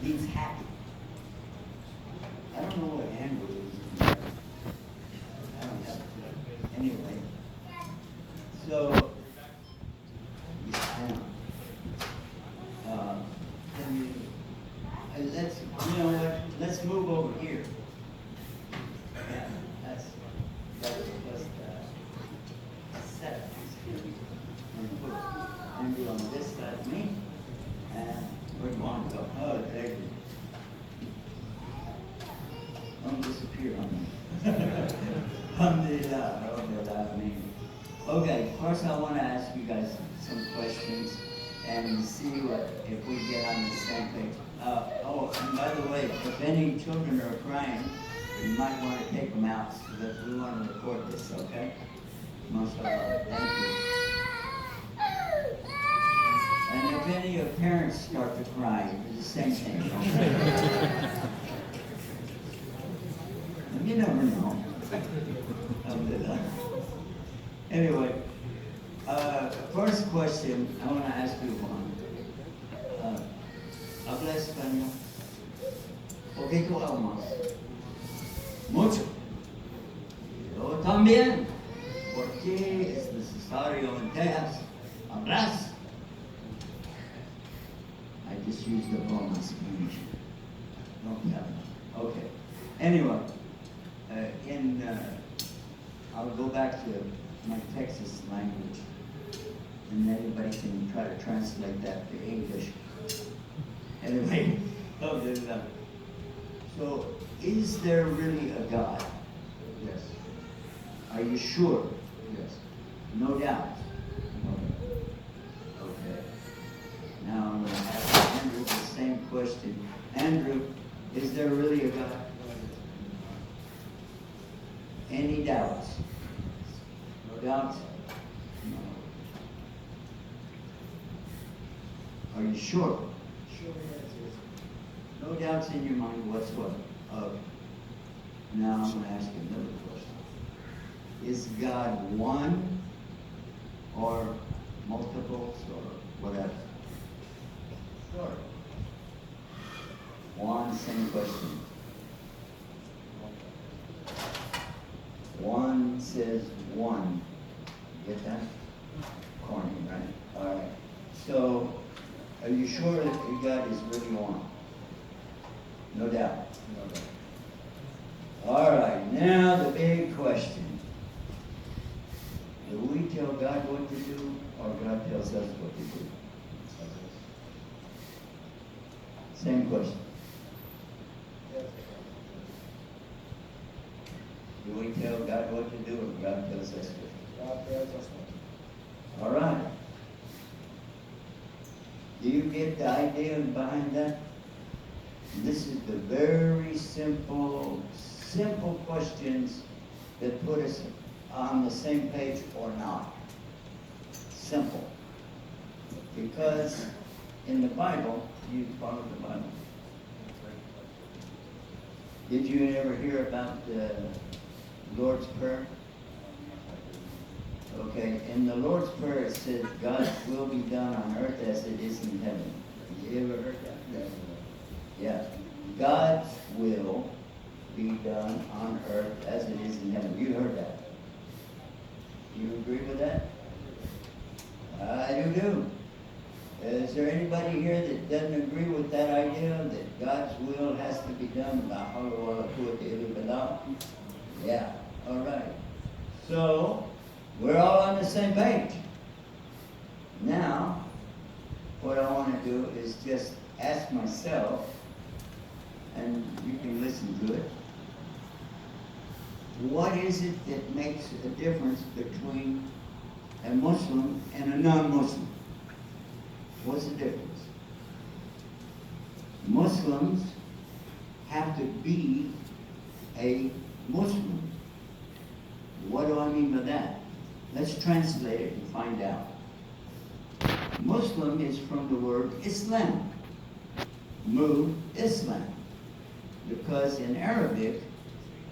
means happy. I don't know what Andrew is. I don't have it. Anyway. So, you know what? Let's move over here. Yeah, that's just set. And put Andrew on this side of me. And where do you want to go? Oh, there you go. Don't disappear on me. Alhamdulillah, okay, first I want to ask you guys some questions and see if we get on the same page. And by the way, if any children are crying, you might want to take them out because we want to record this, okay? MashaAllah, thank you. And if any of parents start to cry, it's the same thing, okay? You never know. Anyway, first question, I want to ask you one. ¿Habla español? Poquito o más. Mucho. Yo también. Porque es necesario en Texas hablar. I just used the wrong Spanish. Okay. Anyway. I'll go back to my Texas language, and everybody can try to translate that to English. Anyway, so is there really a God? Yes. Are you sure? Yes. No doubt? Okay. Now I'm going to ask Andrew the same question. Andrew, is there really a God? Any doubts? No doubts? No. Are you sure? Sure, yes. No doubts in your mind whatsoever. Now I'm going to ask you another question. Is God one or multiples or whatever? Sure. One, same question. One says one. Get that? Corny, right? All right. So, are you sure that God is really one? No doubt. No doubt. All right. Now the big question. Do we tell God what to do, or God tells us what to do? Same question. Do we tell God what to do, or God tells us what to do? God tells us what to do. All right. Do you get the idea behind that? This is the very simple questions that put us on the same page or not. Simple. Because in the Bible, you follow the Bible. Did you ever hear about the Lord's Prayer? Okay, in the Lord's Prayer it says, God's will be done on earth as it is in heaven. You ever heard that? Yeah. God's will be done on earth as it is in heaven. You heard that? You agree with that? I do. Is there anybody here that doesn't agree with that idea that God's will has to be done? Yeah, all right. So, we're all on the same page. Now, what I want to do is just ask myself, and you can listen to it, what is it that makes a difference between a Muslim and a non-Muslim? What's the difference? Muslims have to be a Muslim. What do I mean by that? Let's translate it and find out. Muslim is from the word Islam. Islam. Because in Arabic,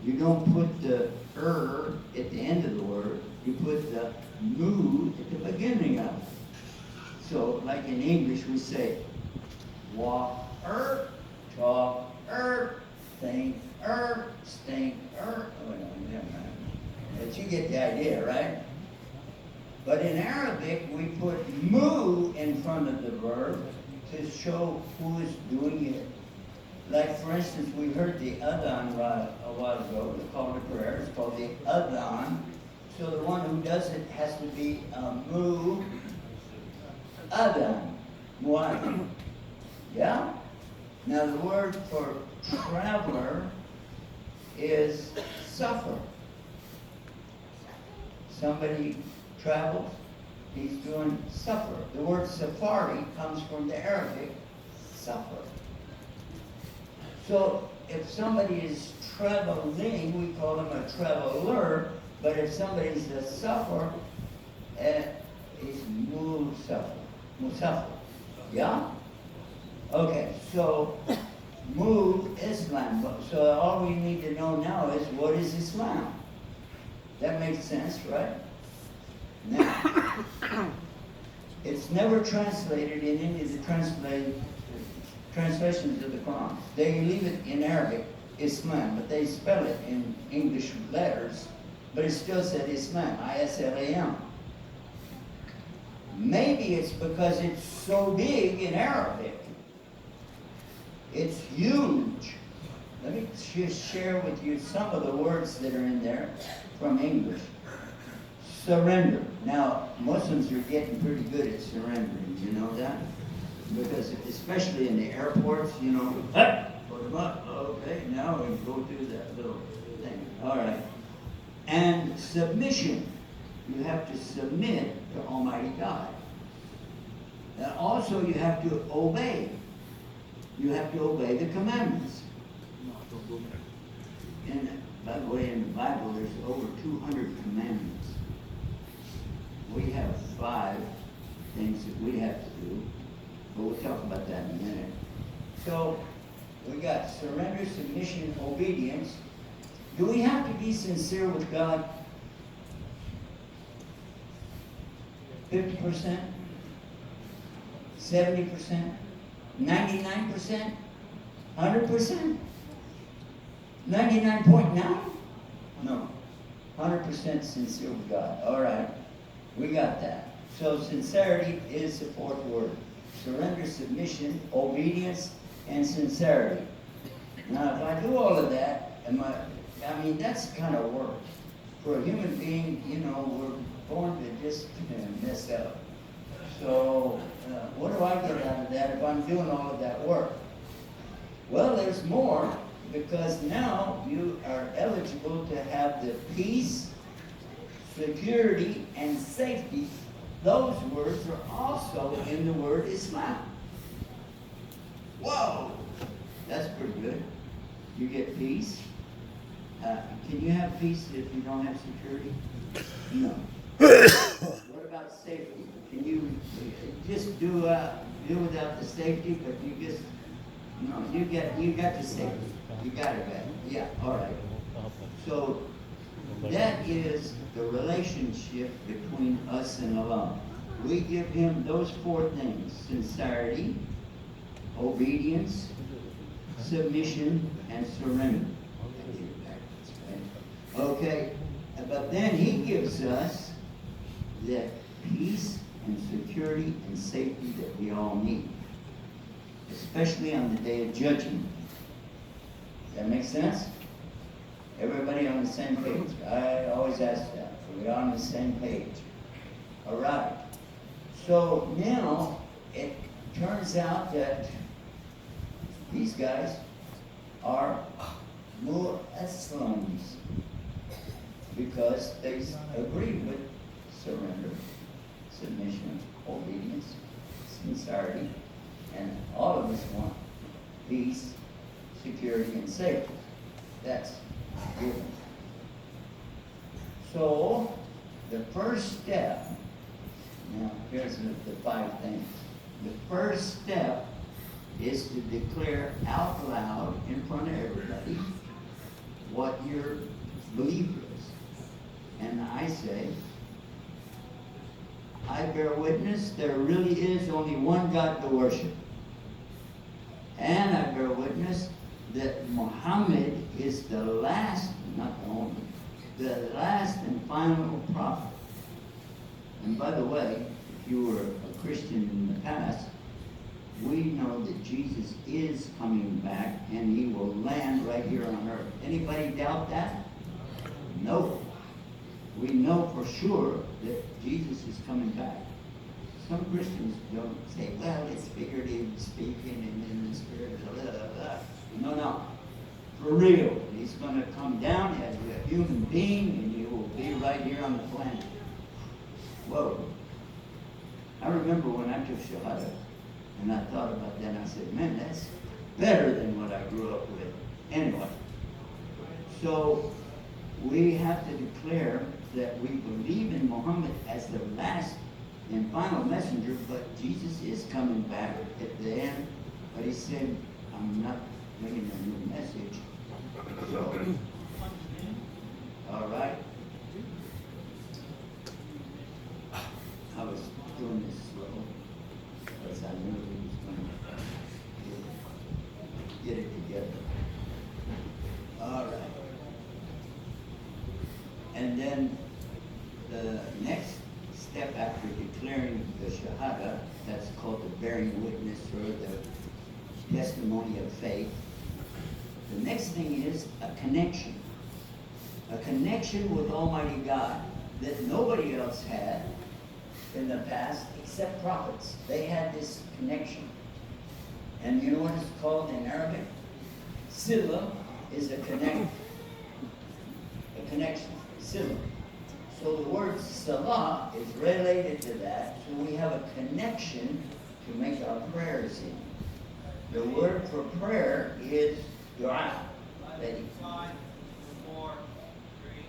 you don't put the at the end of the word, you put the mu at the beginning of it. So, like in English, we say, wa talk, think, stink, oh no, never mind. But you get the idea, right? But in Arabic, we put mu in front of the verb to show who is doing it. Like, for instance, we heard the adhan a while ago, the call to prayer. It's called the adhan. So the one who does it has to be mu adhan, muadhan. Yeah? Now the word for traveler is safar. Somebody travels, he's doing safar. The word safari comes from the Arabic safar. So if somebody is traveling, we call him a traveler, but if somebody's a safar, it's musafir. Yeah? Okay, so Islam. So all we need to know now is what is Islam? That makes sense, right? Now, it's never translated in any of the translations of the Quran. They leave it in Arabic, Islam, but they spell it in English letters, but it still said Islam, I-S-L-A-M. Maybe it's because it's so big in Arabic. It's huge. Let me just share with you some of the words that are in there from English. Surrender. Now, Muslims are getting pretty good at surrendering, you know that? Because especially in the airports, you know, okay, now we go through that little thing. All right. And submission. You have to submit to Almighty God. And also you have to obey. You have to obey the commandments. And by the way, in the Bible, there's over 200 commandments. We have 5 things that we have to do, but we'll talk about that in a minute. So, we got surrender, submission, obedience. Do we have to be sincere with God? 50%? 70%? 99%? 100%? 99.9? No. 100% sincere with God. All right. We got that. So sincerity is the 4th word. Surrender, submission, obedience, and sincerity. Now, if I do all of that, that's kind of work. For a human being, you know, we're born to just mess up. So, what do I get out of that if I'm doing all of that work? Well, there's more, because now you are eligible to have the peace, security, and safety. Those words are also in the word Islam. Whoa! That's pretty good. You get peace. Can you have peace if you don't have security? No. What about safety? Can you just do without the safety, but you just, no, you got the safety. You got it back. Yeah, all right. So that is the relationship between us and Allah. We give him those 4 things: sincerity, obedience, submission, and surrender. Okay, but then he gives us the peace and security and safety that we all need, especially on the day of judgment. Does that make sense? Everybody on the same page? I always ask that. Are we on the same page? All right. So now it turns out that these guys are Muslims because they agree with surrender, submission, obedience, sincerity, and all of us want peace, security, and safety. That's given. So, the first step, now here's the 5 things. The first step is to declare out loud in front of everybody what your belief is. And I say, I bear witness there really is only one God to worship. And I bear witness that Muhammad is the last, not the only, the last and final prophet. And by the way, if you were a Christian in the past, we know that Jesus is coming back and he will land right here on earth. Anybody doubt that? No. We know for sure that Jesus is coming back. Some Christians don't say, well, it's figurative speaking and in the spirit, blah, blah, blah. No. For real. He's going to come down as a human being and he will be right here on the planet. Whoa. I remember when I took Shahada and I thought about that and I said, man, that's better than what I grew up with. Anyway. So we have to declare that we believe in Muhammad as the last and final messenger, but Jesus is coming back at the end. But he said, I'm not bringing a new message. So, all right. I was doing this slow because I knew he was going to get it together. All right. And then the next step after declaring the Shahada, that's called the bearing witness or the testimony of faith. The next thing is a connection. A connection with Almighty God that nobody else had in the past except prophets. They had this connection. And you know what it's called in Arabic? Sila is a connection. Sila. So the word salah is related to that. So we have a connection to make our prayers in. The word for prayer is dua. Ready? 5, 4, 3,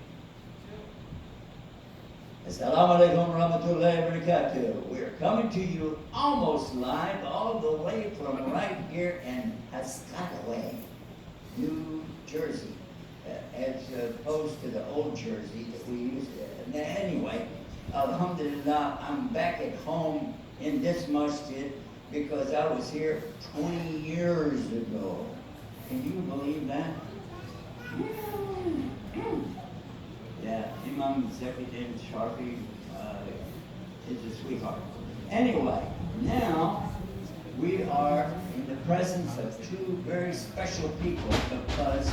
2. Assalamu alaikum Rehmatullah Barakatahuo. We're coming to you almost live, all the way from right here in Piscataway, New Jersey, as opposed to the old Jersey that we used to. Anyway, alhamdulillah, I'm back at home in this masjid because I was here 20 years ago. Can you believe that? Yeah, Imam Zekuddin Sharfi is a sweetheart. Anyway, now we are in the presence of two very special people because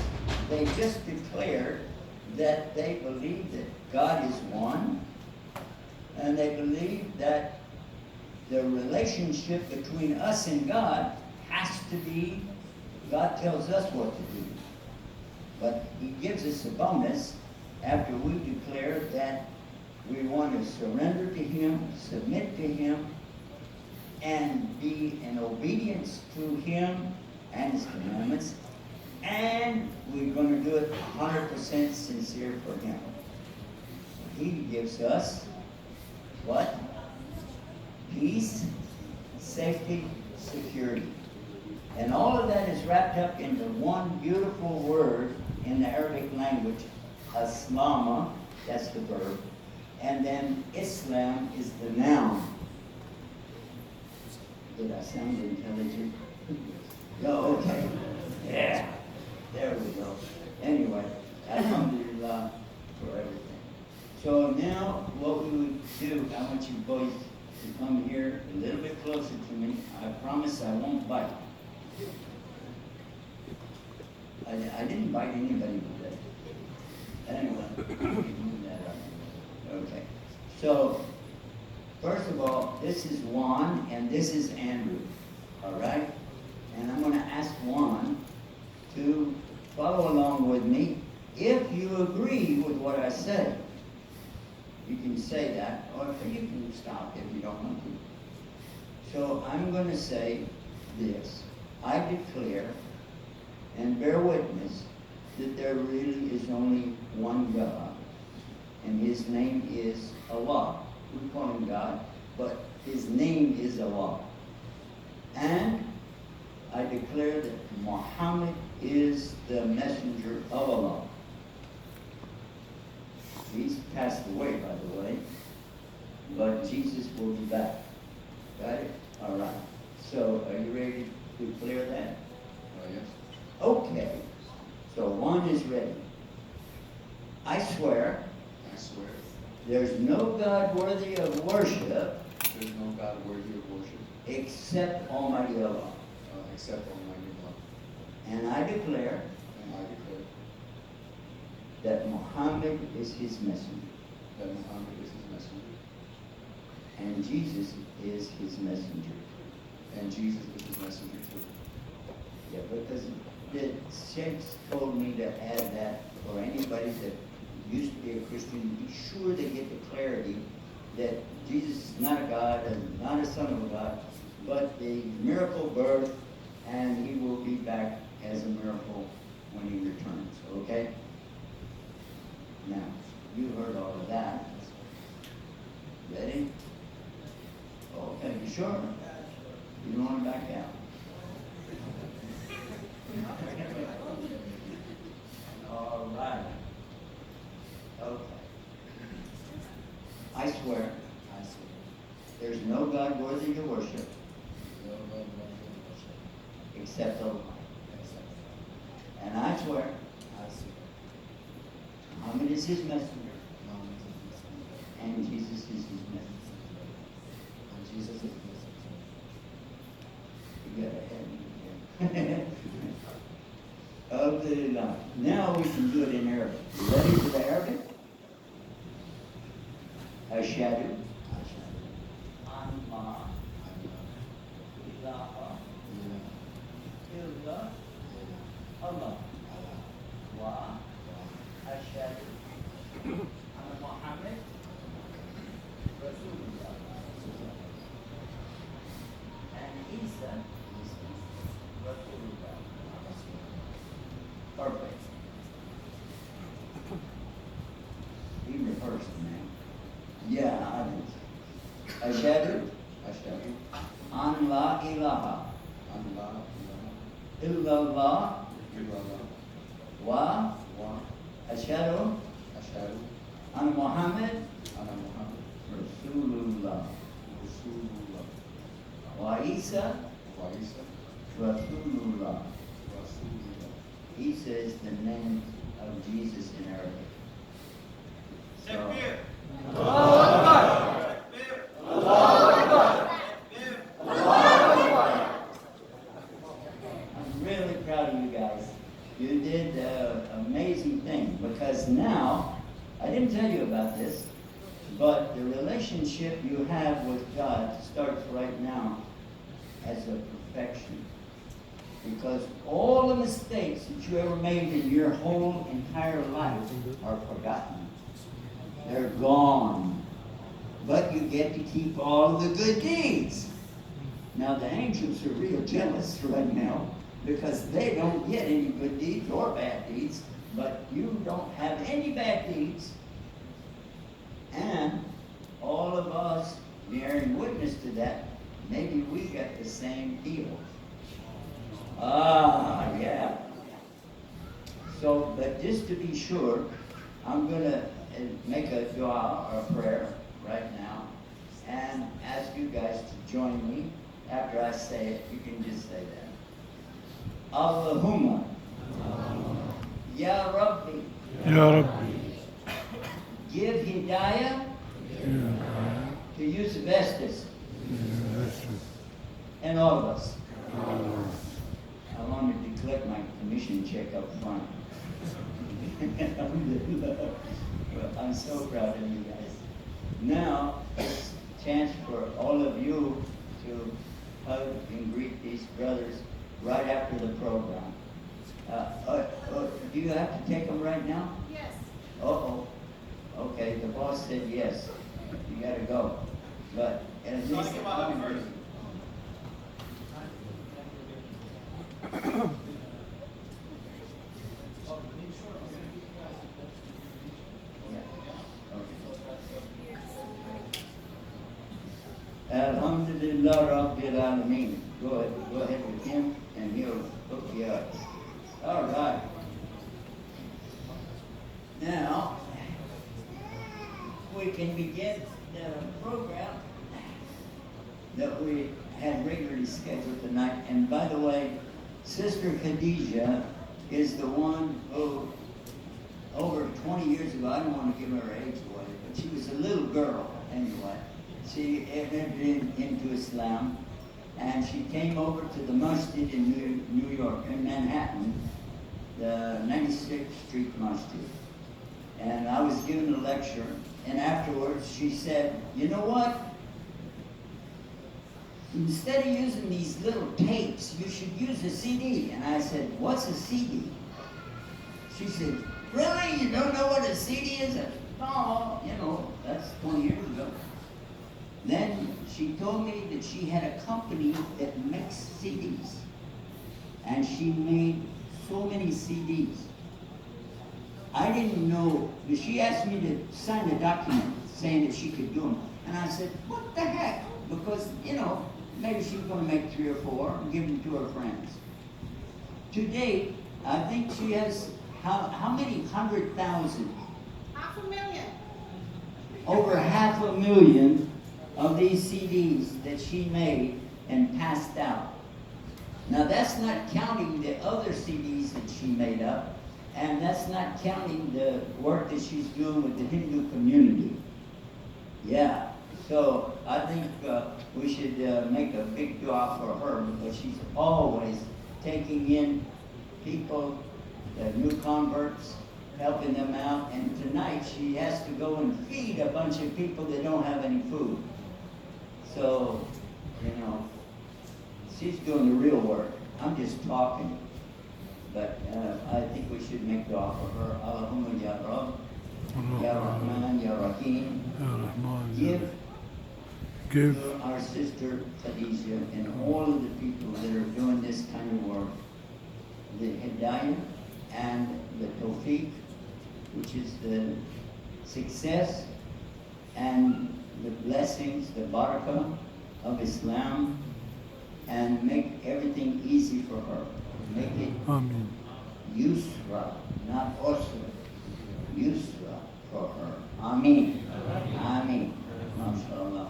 they just declared that they believe that God is one, and they believe that the relationship between us and God has to be, God tells us what to do. But he gives us a bonus after we declare that we want to surrender to him, submit to him, and be in obedience to him and his commandments, and we're going to do it 100% sincere for him. He gives us what? Peace, safety, security. And all of that is wrapped up into one beautiful word in the Arabic language, Assalam, that's the verb, and then Islam is the noun. Did I sound intelligent? No, okay. Yeah, there we go. Anyway, alhamdulillah for everything. So now what we would do, I want you boys to come here a little bit closer to me. I promise I won't bite. I didn't bite anybody today. Anyway, move that up. Okay. So, first of all, this is Juan and this is Andrew. All right? And I'm going to ask Juan to follow along with me. If you agree with what I say, you can say that, or you can stop if you don't want to. So I'm going to say this. I declare and bear witness that there really is only one God, and his name is Allah. We call him God, but his name is Allah. And I declare that Muhammad is the messenger of Allah. He's passed away, by the way, but Jesus will be back. Got it? All right. So, are you ready to declare that? one is ready. I swear, there's no God worthy of worship there's no God worthy of worship except Almighty Allah. except Almighty Allah. And I declare And I declare that Muhammad is his messenger. that Muhammad is his messenger. And Jesus is his messenger. And Jesus is his messenger too. Yeah, because the sheikhs told me to add that for anybody that used to be a Christian, be sure they get the clarity that Jesus is not a God and not a son of a God, but the miracle birth, and he will be back as a miracle when he returns, okay? Now, you heard all of that. Ready? Okay, you sure? You don't want to back out. All right. Okay. I swear there's no God worthy to worship except Allah. And I swear Muhammad is his messenger and Jesus is his messenger. You got ahead of me. Alhamdulillah. Now we can do it in Arabic. You ready for the Arabic? Ashhadu an la ilaha illa Allah wa ashhadu anna Muhammad Rasulullah and Isa Rasulullah. Perfect. He rehearsed, man. Yeah, I did. Ashhadu an la ilaha illallah wa ashhadu an Muhammad Rasulullah wa Isa Rasulullah. Isa is the name of Jesus in Arabic. So, I'm really proud of you guys. You did an amazing thing, because now, I didn't tell you about this, but the relationship you have with God starts right now as a perfection. Because all the mistakes that you ever made in your whole entire life are forgotten. They're gone. But you get to keep all the good deeds. Now the angels are real jealous right now because they don't get any good deeds or bad deeds, but you don't have any bad deeds. And all of us bearing witness to that, maybe we got the same deal. Ah, yeah. So, but just to be sure, I'm going to make a dua or a prayer right now and ask you guys to join me. After I say it, you can just say that. Allahumma. Ya Rabbi. Ya Rabbi. Give hidayah to Yusuf Estes and all of us. I wanted to collect my commission check up front. I'm so proud of you guys. Now, it's a chance for all of you to hug and greet these brothers right after the program. Do you have to take them right now? Yes. Uh-oh. Okay, the boss said yes. You gotta go. But at least Alhamdulillah Rabbil Alameen. Go ahead with him and he'll hook you up. All right. Now, we can begin the program that we had regularly scheduled tonight. And by the way, Sister Khadija is the one who, over 20 years ago, I don't want to give her age away, but she was a little girl anyway. She entered into Islam, and she came over to the Masjid in New York, in Manhattan, the 96th Street Masjid. And I was giving a lecture, and afterwards she said, you know what? Instead of using these little tapes, you should use a CD. And I said, what's a CD? She said, really? You don't know what a CD is? I said, no, you know, that's 20 years ago. Then she told me that she had a company that makes CDs. And she made so many CDs. I didn't know, but she asked me to sign a document saying that she could do them. And I said, what the heck? Because, you know, maybe she's going to make 3 or 4 and give them to her friends. To date, I think she has, how many 100,000? 500,000. Over 500,000 of these CDs that she made and passed out. Now that's not counting the other CDs that she made up, and that's not counting the work that she's doing with the Hindu community. Yeah. So I think we should make a big dua for her, because she's always taking in people, the new converts, helping them out. And tonight she has to go and feed a bunch of people that don't have any food. So, you know, she's doing the real work. I'm just talking. But I think we should make dua for her. Allahumma ya Rabb, ya Rahman, ya Rahim. Give to our sister Khadija and all of the people that are doing this kind of work the hidayah and the tawfiq, which is the success and the blessings, the barakah of Islam, and make everything easy for her. Make it yusra, not usra. Yusra for her. Ameen. Ameen. MashaAllah.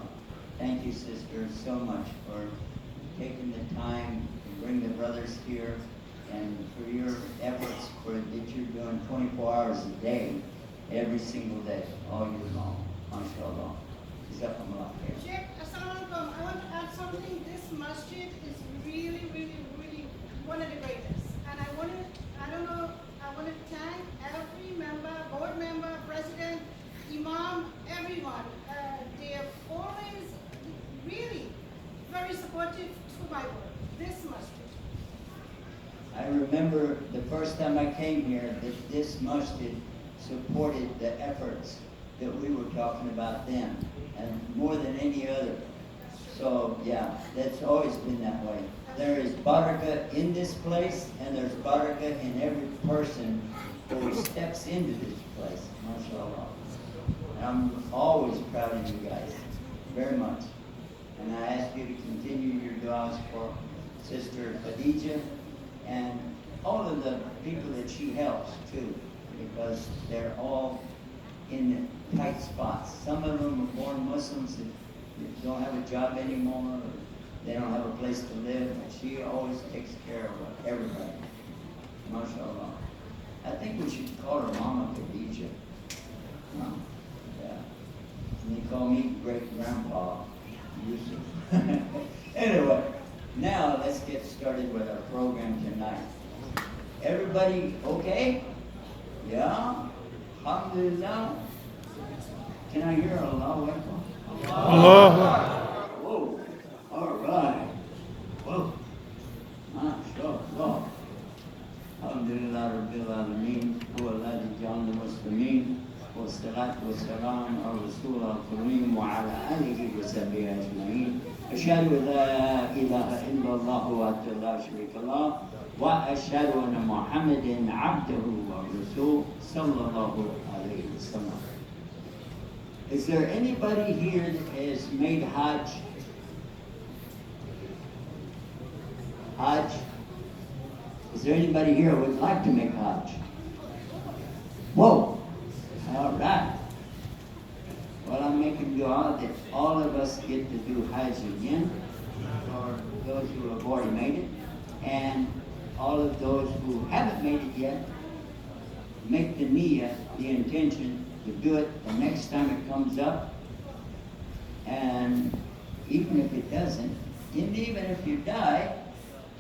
Thank you, sister, so much for taking the time to bring the brothers here, and for your efforts that you're doing 24 hours a day, every single day, all year long. MashaAllah. Jazakumullah khair. Sheikh, Assalam. I want to add something. This masjid is really, really, really one of the greatest. And I want to thank every member, board member, president, imam, everyone. They are always really very supportive to my work. This masjid. I remember the first time I came here that this masjid supported the efforts that we were talking about then, and more than any other. So yeah, that's always been that way. There is barakah in this place, and there's barakah in every person who steps into this place. MashaAllah. And I'm always proud of you guys, very much. And I ask you to continue your du'as for Sister Khadija and all of the people that she helps too, because they're all in tight spots. Some of them are born Muslims that don't have a job anymore, or they don't have a place to live, and she always takes care of everybody. MashaAllah. I think we should call her Mama Khadija. Huh? Yeah. And they call me Great-Grandpa Yusuf. Anyway, now let's get started with our program tonight. Everybody okay? Yeah? Alhamdulillah. Can I hear Allahu Akbar? Allah. Whoa. All right. Whoa. MashaAllah. Alhamdulillah Rabbil Alameen. Huwa alladhi ja'alna muslimin. والصلاة والسلام على الرسول الكريم وعلى آله وصحبه أجمعين. أشهد أن لا إله إلا الله وحده لا شريك له وأشهد أن محمدا عبده ورسوله صلى الله عليه وسلم. Is there anybody here that has made Hajj? Hajj? Is there anybody here who would like to make Hajj? Whoa! All right. Well, I'm making dua that all of us get to do Hajj again, for those who have already made it, and all of those who haven't made it yet, make the niyyah, the intention to do it the next time it comes up. And even if it doesn't, and even if you die,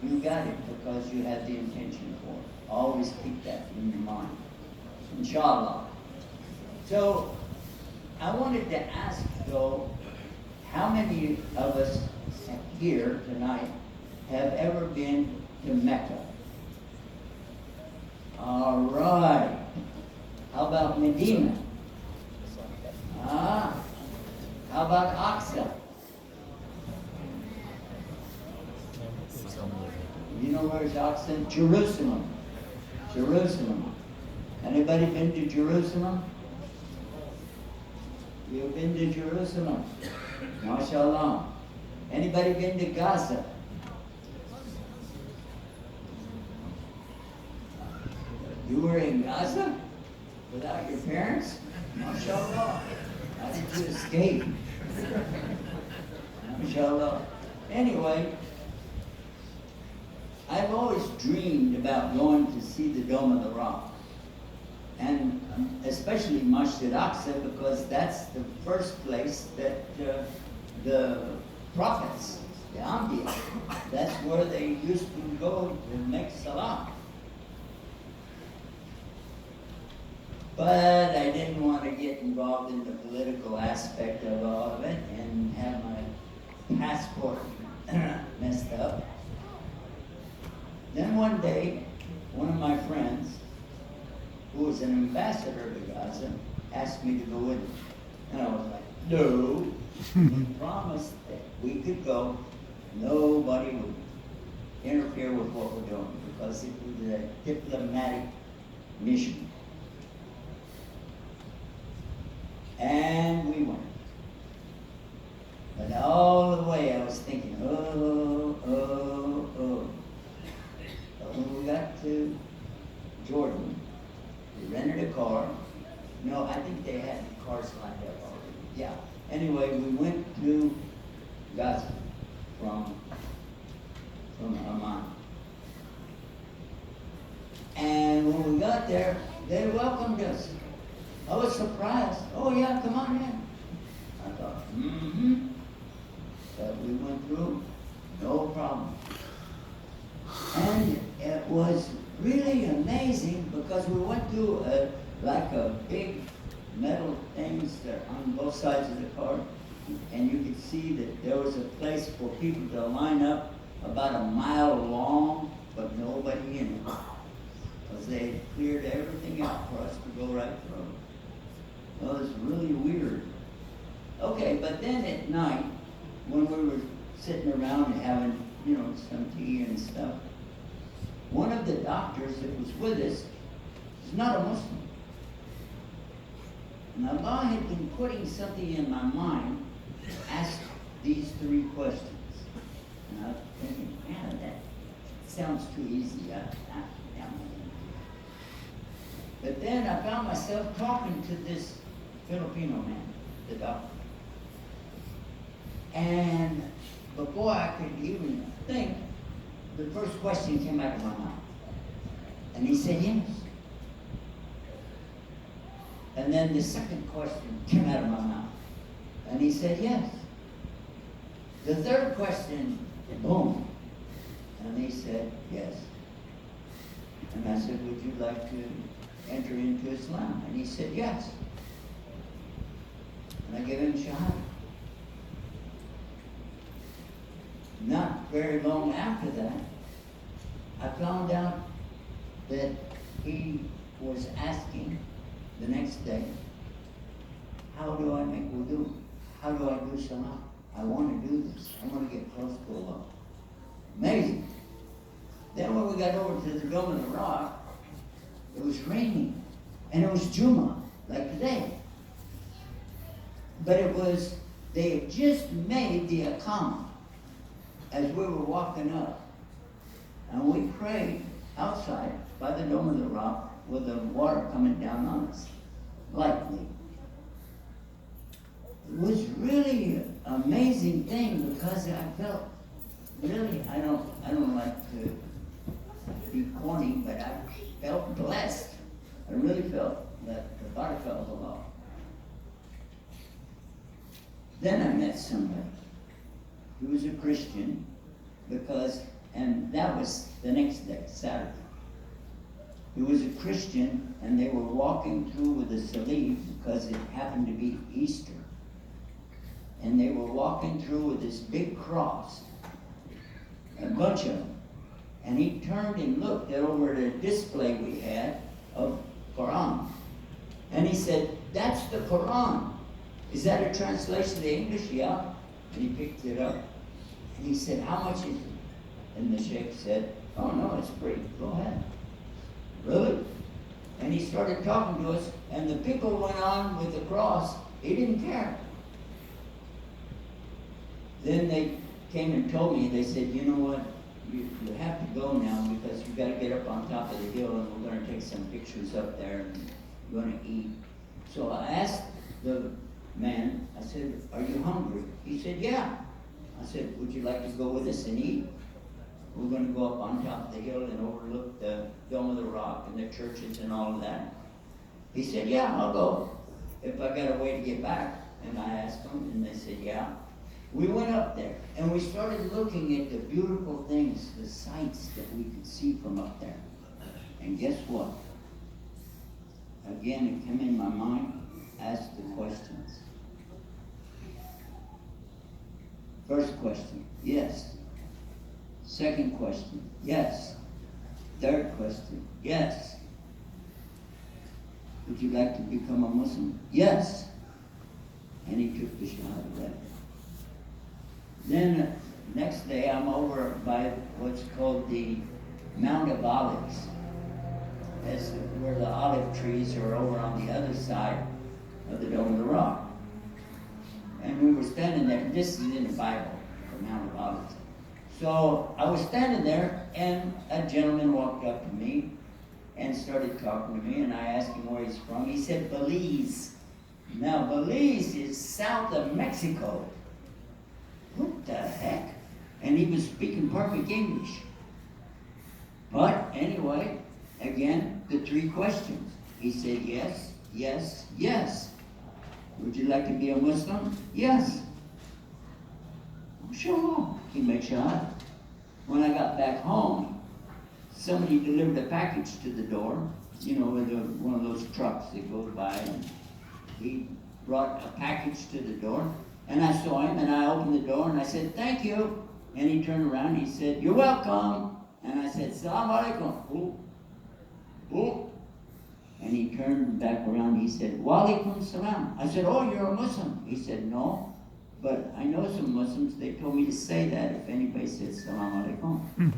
you got it because you had the intention for it. Always keep that in your mind. Inshallah. So, I wanted to ask though, how many of us here tonight have ever been to Mecca? All right. How about Medina? How about Aqsa? You know where's Aqsa? Jerusalem. Jerusalem. Anybody been to Jerusalem? You've been to Jerusalem? MashaAllah. Anybody been to Gaza? You were in Gaza? Without your parents? MashaAllah. How did you escape? MashaAllah. Anyway, I've always dreamed about going to see the Dome of the Rock. And especially Masjid Aqsa, because that's the first place that the prophets, the Anbiya, that's where they used to go to make salah. But I didn't want to get involved in the political aspect of all of it and have my passport messed up. Then one day, one of my friends, who was an ambassador to Gaza, asked me to go with him. And I was like, no. He promised that we could go. Nobody would interfere with what we're doing because it was a diplomatic mission. And we went. But all the way I was thinking, oh. But when we got to Jordan, we rented a car. No, I think they had cars lined up already. Yeah. Anyway, we went to Gaza from Amman. And when we got there, they welcomed us. I was surprised. Oh yeah, come on in. I thought, But we went through, no problem. And it was really amazing because we went through like a big metal things that on both sides of the car, and you could see that there was a place for people to line up about a mile long, but nobody in it, because they had cleared everything out for us to go right through. Well, it was really weird. Okay, but then at night, when we were sitting around and having, some tea and stuff, one of the doctors that was with us is not a Muslim. And Allah had been putting something in my mind to ask these 3 questions. And I was thinking, man, that sounds too easy. But then I found myself talking to this Filipino man, the doctor. And before I could even think, the first question came out of my mouth. And he said, yes. And then the second question came out of my mouth. And he said, yes. The third question, boom. And he said, yes. And I said, would you like to enter into Islam? And he said, yes. And I gave him shahada. Not very long after that, I found out that he was asking the next day, how do I make wudu? How do I do salah? I want to do this. I want to get close to Allah. Amazing. Then when we got over to the Dome of the Rock, it was raining. And it was Jummah, like today. But it was, they had just made the Iqamah as we were walking up. And we prayed outside by the Dome of the Rock with the water coming down on us, lightly. It was really an amazing thing because I felt really, I don't like to be Then I met somebody who was a Christian and that was the next day, Saturday. He was a Christian, and they were walking through with a salib because it happened to be Easter. And they were walking through with this big cross, a bunch of them. And he turned and looked over the display we had of Quran. And he said, "That's the Quran. Is that a translation of the English?" "Yeah." And he picked it up. And he said, "How much is it?" And the sheikh said, "Oh no, it's free. Go ahead." "Really?" And he started talking to us, and the people went on with the cross. He didn't care. Then they came and told me, they said, "You know what? You have to go now because you've got to get up on top of the hill, and we're going to take some pictures up there, and we're going to eat." So I asked the man, I said, "Are you hungry?" He said, "Yeah." I said, "Would you like to go with us and eat? We're going to go up on top of the hill and overlook the Dome of the Rock and the churches and all of that." He said, "Yeah, I'll go if I got a way to get back." And I asked them, and they said, "Yeah." We went up there, and we started looking at the beautiful things, the sights that we could see from up there. And guess what? Again, it came in my mind, ask the questions. First question, yes. Second question, yes. Third question, yes. Would you like to become a Muslim? Yes. And he took the shahada right. Then next day I'm over by what's called the Mount of Olives. That's where the olive trees are over on the other side of the Dome of the Rock. And we were standing there, and this is in the Bible, the Mount of Olives. So I was standing there, and a gentleman walked up to me and started talking to me, and I asked him where he's from. He said, "Belize." Now, Belize is south of Mexico. What the heck? And he was speaking perfect English. But anyway, again, the three questions. He said, yes, yes, yes. Would you like to be a Muslim? Yes. Sure. He made sure. When I got back home, somebody delivered a package to the door, with one of those trucks that goes by, and he brought a package to the door. And I saw him, and I opened the door, and I said, "Thank you." And he turned around, and he said, "You're welcome." And I said, "Assalam Alaikum." "Who?" And he turned back around, he said, "Wa Alaikum Salam." I said, "Oh, you're a Muslim." He said, "No, but I know some Muslims. They told me to say that if anybody says Salam Alaikum."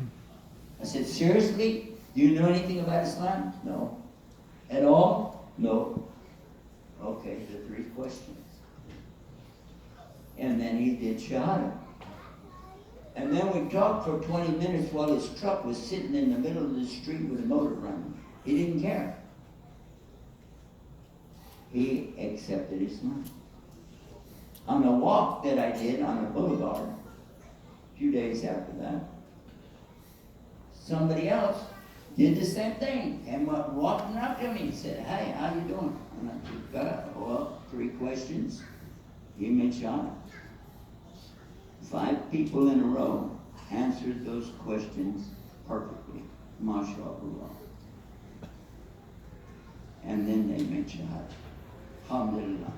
I said, "Seriously? Do you know anything about Islam?" "No." "At all?" "No." Okay, the three questions. And then he did shahada. And then we talked for 20 minutes while his truck was sitting in the middle of the street with a motor running. He didn't care. He accepted Islam. On a walk that I did on a boulevard, a few days after that, somebody else did the same thing and walking up to me and said, "Hey, how you doing?" And I said, "Well, three questions." He made shahada. 5 people in a row answered those questions perfectly. MashaAllah. And then they made shahada. Alhamdulillah.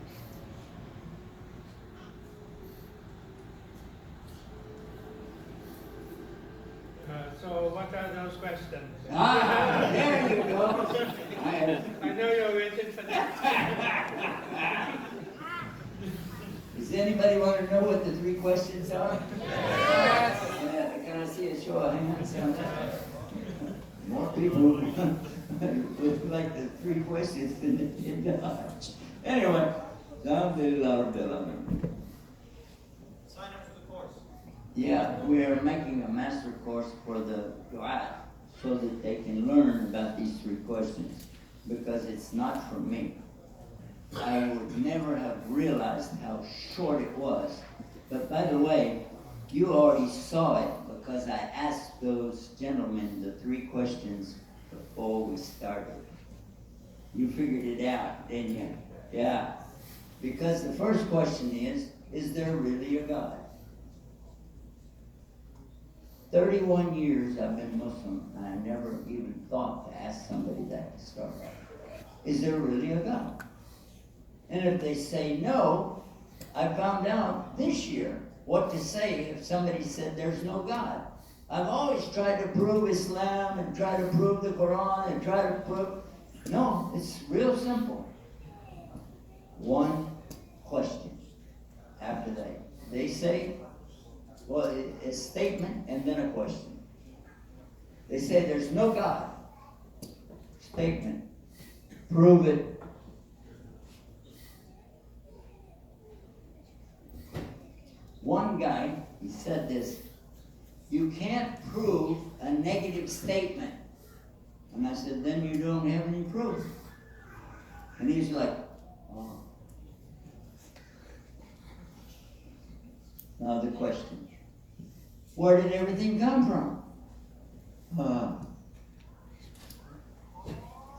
So what are those questions? There you go. I know you're waiting for that. Does anybody want to know what the 3 questions are? Yes. Yeah, can I see a show of hands on that? More people would like the 3 questions than the did. Anyway, alhamdulillah rabbil alamin. Sign up for the course. Yeah, we are making a master course for the dua so that they can learn about these 3 questions, because it's not from me. I would never have realized how short it was. But by the way, you already saw it because I asked those gentlemen the 3 questions before we started. You figured it out, didn't you? Yeah. Because the first question is, is there really a God? 31 years I've been Muslim, and I never even thought to ask somebody that to start off. Is there really a God? And if they say no, I found out this year what to say if somebody said there's no God. I've always tried to prove Islam and try to prove the Quran and try to prove... No, it's real simple. One question after they say, well, a statement and then a question. They say there's no God. Statement. Prove it. One guy, he said this, you can't prove a negative statement. And I said, then you don't have any proof. And he's like, oh. Now the question, where did everything come from?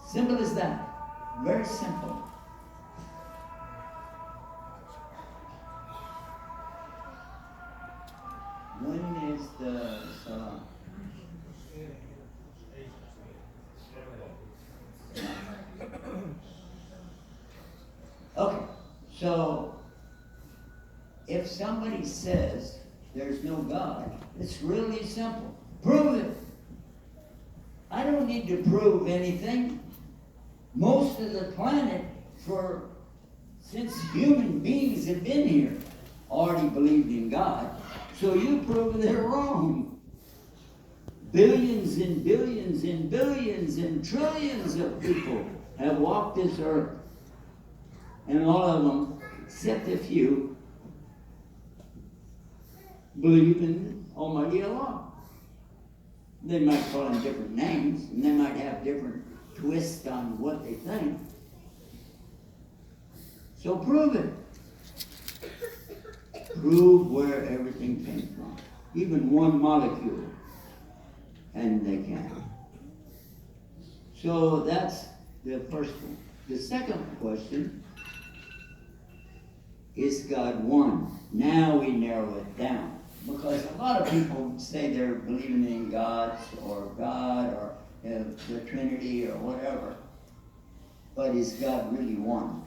Simple as that. Very simple. When is the Salam? Okay, so if somebody says there's no God, it's really simple. Prove it. I don't need to prove anything. Most of the planet, since human beings have been here, already believed in God. So you prove they're wrong. Billions and billions and billions and trillions of people have walked this earth. And all of them, except a few, believe in Almighty Allah. They might call him different names, and they might have different twists on what they think. So prove it. Prove where everything came from. Even one molecule. And they can. So that's the first one. The second question, is God one? Now we narrow it down. Because a lot of people say they're believing in gods or God or the Trinity or whatever. But is God really one?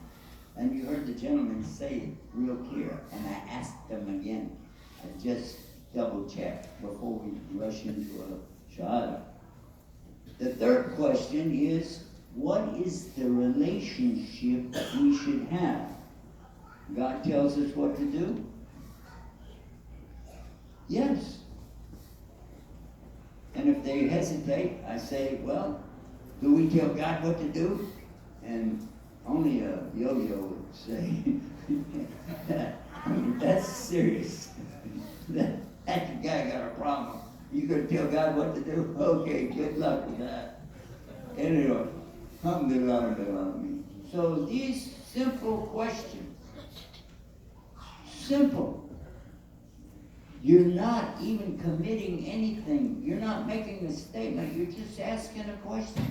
And you heard the gentleman say it real clear. And I asked them again. I just double checked before we rush into a shahada. The third question is, what is the relationship we should have? God tells us what to do? Yes. And if they hesitate, I say, well, do we tell God what to do? And only a yo-yo would say, I mean, that's serious. That guy got a problem. You gonna tell God what to do? Okay, good luck with that. Anyway, alhamdulillah. So these simple questions, simple. You're not even committing anything. You're not making a statement. You're just asking a question.